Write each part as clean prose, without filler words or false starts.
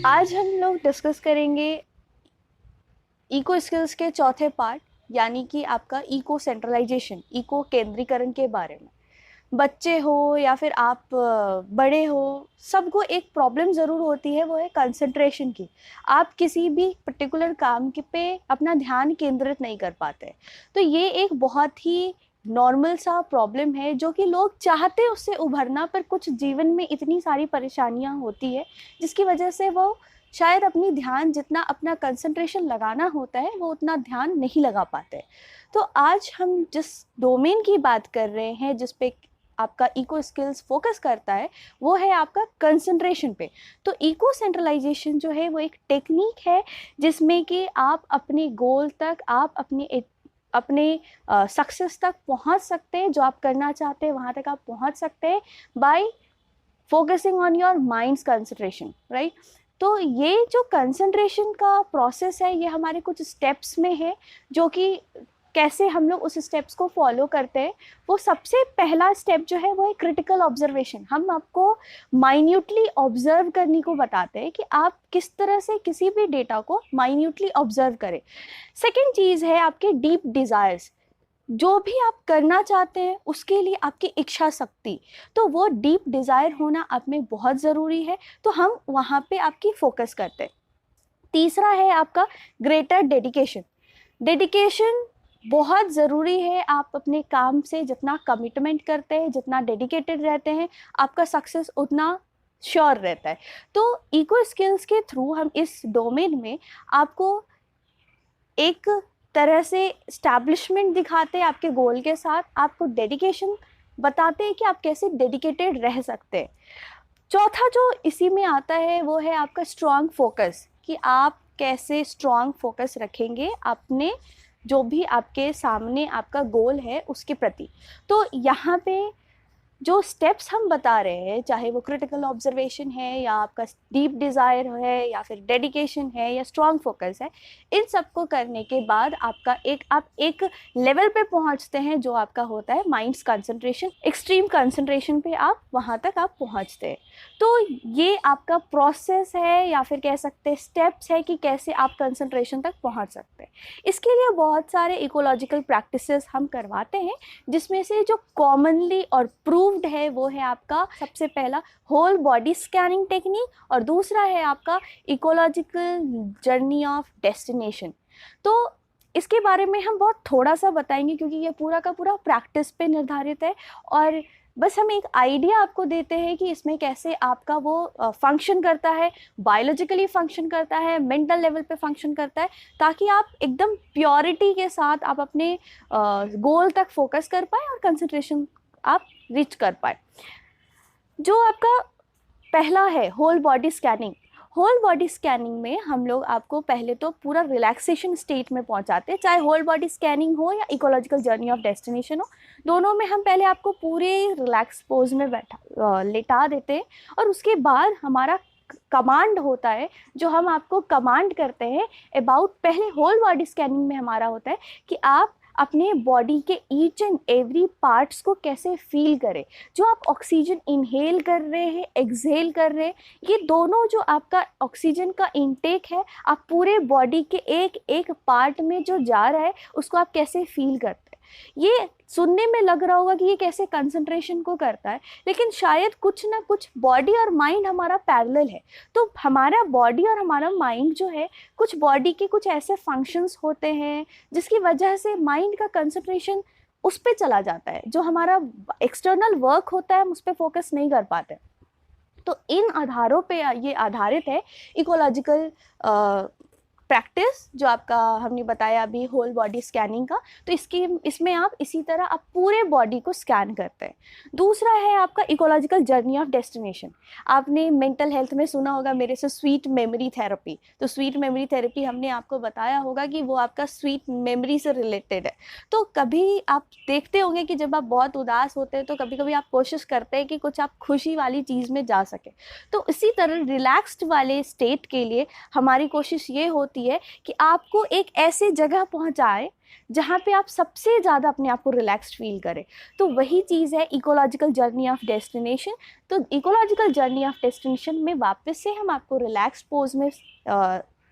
आज हम लोग डिस्कस करेंगे इको स्किल्स के चौथे पार्ट, यानी कि आपका इको सेंट्रलाइजेशन, इको केंद्रीकरण के बारे में। बच्चे हो या फिर आप बड़े हो, सबको एक प्रॉब्लम ज़रूर होती है, वो है कंसंट्रेशन की। आप किसी भी पर्टिकुलर काम के पे अपना ध्यान केंद्रित नहीं कर पाते। तो ये एक बहुत ही नॉर्मल सा प्रॉब्लम है जो कि लोग चाहते उससे उभरना, पर कुछ जीवन में इतनी सारी परेशानियां होती है जिसकी वजह से वो शायद अपनी ध्यान, जितना अपना कंसंट्रेशन लगाना होता है वो उतना ध्यान नहीं लगा पाते। तो आज हम जिस डोमेन की बात कर रहे हैं, जिस पे आपका इको स्किल्स फोकस करता है, वो है आपका कंसंट्रेशन पे। तो इको सेंट्रलाइजेशन जो है वो एक टेक्निक है जिसमें कि आप अपने गोल तक, आप अपने सक्सेस तक पहुंच सकते हैं। जो आप करना चाहते हैं वहां तक आप पहुंच सकते हैं bye focusing on your minds concentration, right. तो ये जो कंसंट्रेशन का प्रोसेस है, ये हमारे कुछ स्टेप्स में है, जो कि कैसे हम लोग उस स्टेप्स को फॉलो करते हैं। वो सबसे पहला स्टेप जो है वो है क्रिटिकल ऑब्जर्वेशन। हम आपको माइन्यूटली ऑब्जर्व करने को बताते हैं कि आप किस तरह से किसी भी डेटा को माइन्यूटली ऑब्जर्व करें। सेकेंड चीज़ है आपके डीप डिज़ायर्स। जो भी आप करना चाहते हैं उसके लिए आपकी इच्छा शक्ति, तो वो डीप डिज़ायर होना आप में बहुत ज़रूरी है। तो हम वहाँ पे आपकी फोकस करते हैं। तीसरा है आपका ग्रेटर डेडिकेशन। डेडिकेशन बहुत ज़रूरी है। आप अपने काम से जितना कमिटमेंट करते हैं, जितना डेडिकेटेड रहते हैं, आपका सक्सेस उतना श्योर रहता है। तो इको स्किल्स के थ्रू हम इस डोमेन में आपको एक तरह से स्टैब्लिशमेंट दिखाते हैं आपके गोल के साथ, आपको डेडिकेशन बताते हैं कि आप कैसे डेडिकेटेड रह सकते हैं। चौथा जो इसी में आता है वो है आपका स्ट्रॉन्ग फोकस, कि आप कैसे स्ट्रॉन्ग फोकस रखेंगे अपने जो भी आपके सामने आपका गोल है उसके प्रति। तो यहाँ पे जो स्टेप्स हम बता रहे हैं, चाहे वो क्रिटिकल ऑब्जर्वेशन है या आपका डीप डिज़ायर है या फिर डेडिकेशन है या स्ट्रॉन्ग फोकस है, इन सबको करने के बाद आप एक लेवल पे पहुंचते हैं जो आपका होता है माइंड्स कंसंट्रेशन। एक्सट्रीम कंसंट्रेशन पे आप वहां तक आप पहुंचते हैं। तो ये आपका प्रोसेस है या फिर कह सकते हैं स्टेप्स है कि कैसे आप कंसंट्रेशन तक पहुंच सकते हैं। इसके लिए बहुत सारे इकोलॉजिकल प्रैक्टिसेस हम करवाते हैं, जिसमें से जो कॉमनली और प्रूव्ड है वो है आपका सबसे पहला होल बॉडी स्कैनिंग टेक्निक, और दूसरा है आपका इकोलॉजिकल जर्नी ऑफ डेस्टिनेशन। तो इसके बारे में हम बहुत थोड़ा सा बताएंगे क्योंकि ये पूरा का पूरा प्रैक्टिस पे निर्धारित है, और बस हम एक आइडिया आपको देते हैं कि इसमें कैसे आपका वो फंक्शन करता है, बायोलॉजिकली फंक्शन करता है, मेंटल लेवल पे फंक्शन करता है, ताकि आप एकदम प्योरिटी के साथ आप अपने गोल तक फोकस कर पाए और कंसंट्रेशन आप रीच कर पाए। जो आपका पहला है whole body scanning. Whole body scanning में हम लोग आपको पहले तो पूरा रिलैक्सेशन स्टेट में पहुंचाते हैं, चाहे होल बॉडी स्कैनिंग हो या इकोलॉजिकल जर्नी ऑफ डेस्टिनेशन हो, दोनों में हम पहले आपको पूरे रिलैक्स पोज में लेटा देते हैं, और उसके बाद हमारा कमांड होता है जो हम आपको कमांड करते हैं अबाउट। पहले होल बॉडी स्कैनिंग में हमारा होता है कि आप अपने बॉडी के ईच एंड एवरी पार्ट्स को कैसे फील करें। जो आप ऑक्सीजन इनहेल कर रहे हैं, एक्सहेल कर रहे हैं, ये दोनों जो आपका ऑक्सीजन का इनटेक है, आप पूरे बॉडी के एक एक पार्ट में जो जा रहा है उसको आप कैसे फील करते हैं। ये सुनने में लग रहा होगा कि ये कैसे कंसंट्रेशन को करता है, लेकिन शायद कुछ ना कुछ बॉडी और माइंड हमारा पैरेलल है। तो हमारा बॉडी और हमारा माइंड जो है, कुछ बॉडी के कुछ ऐसे फंक्शंस होते हैं जिसकी वजह से माइंड का कंसंट्रेशन उस पर चला जाता है। जो हमारा एक्सटर्नल वर्क होता है हम उस पर फोकस नहीं कर पाते। तो इन आधारों पे ये आधारित है इकोलॉजिकल प्रैक्टिस जो आपका हमने बताया अभी होल बॉडी स्कैनिंग का। तो इसमें आप इसी तरह आप पूरे बॉडी को स्कैन करते हैं। दूसरा है आपका इकोलॉजिकल जर्नी ऑफ डेस्टिनेशन। आपने मेंटल हेल्थ में सुना होगा मेरे से स्वीट मेमोरी थेरेपी। तो स्वीट मेमोरी थेरेपी हमने आपको बताया होगा कि वो आपका स्वीट मेमोरी से रिलेटेड है। तो कभी आप देखते होंगे कि जब आप बहुत उदास होते हैं तो कभी कभी आप कोशिश करते हैं कि कुछ आप खुशी वाली चीज़ में जा सके। तो इसी तरह रिलैक्स्ड वाले स्टेट के लिए हमारी कोशिश ये होती होती है कि आपको एक ऐसे जगह पहुंचाए जहाँ पे आप सबसे ज़्यादा अपने आप को रिलैक्स्ड फील करें। तो वही चीज़ है इकोलॉजिकल जर्नी ऑफ डेस्टिनेशन। तो इकोलॉजिकल जर्नी ऑफ डेस्टिनेशन में वापस से हम आपको रिलैक्स्ड पोज में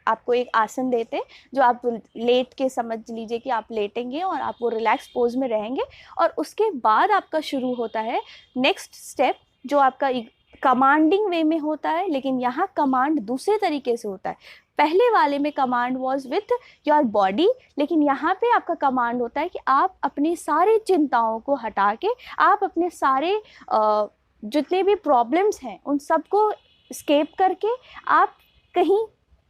आपको एक आसन देते हैं, जो आप लेट के समझ लीजिए कि आप लेटेंगे और आप वो रिलैक्स पोज में रहेंगे। और उसके बाद आपका शुरू होता है नेक्स्ट स्टेप, जो आपका कमांडिंग वे में होता है, लेकिन यहाँ कमांड दूसरे तरीके से होता है। पहले वाले में command was with your body, लेकिन यहाँ पे आपका कमांड होता है कि आप अपनी सारी चिंताओं को हटा के, आप अपने सारे जितने भी प्रॉब्लम्स हैं उन सबको स्केप करके आप कहीं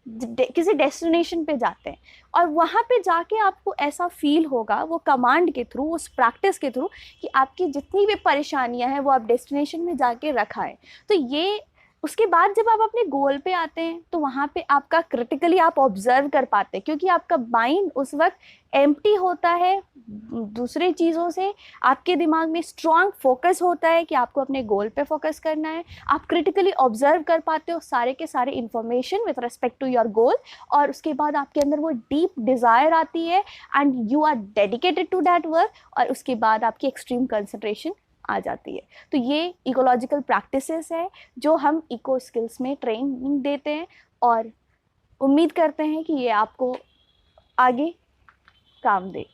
किसी डेस्टिनेशन पे जाते हैं। और वहाँ पे जाके आपको ऐसा फील होगा वो कमांड के थ्रू, उस प्रैक्टिस के थ्रू, कि आपकी जितनी भी परेशानियां हैं वो आप डेस्टिनेशन में जाके रखाएं। तो ये उसके बाद जब आप अपने गोल पे आते हैं तो वहाँ पे आपका क्रिटिकली आप ऑब्जर्व कर पाते हैं, क्योंकि आपका माइंड उस वक्त एम्प्टी होता है दूसरे चीज़ों से। आपके दिमाग में स्ट्रॉन्ग फोकस होता है कि आपको अपने गोल पे फोकस करना है। आप क्रिटिकली ऑब्जर्व कर पाते हो सारे के सारे information with respect to your goal, और उसके बाद आपके अंदर वो डीप डिज़ायर आती है and you are dedicated to that work, और उसके बाद आपकी एक्सट्रीम कंसंट्रेशन आ जाती है। तो ये इकोलॉजिकल प्रैक्टिसेस है जो हम इको स्किल्स में ट्रेनिंग देते हैं, और उम्मीद करते हैं कि ये आपको आगे काम दे।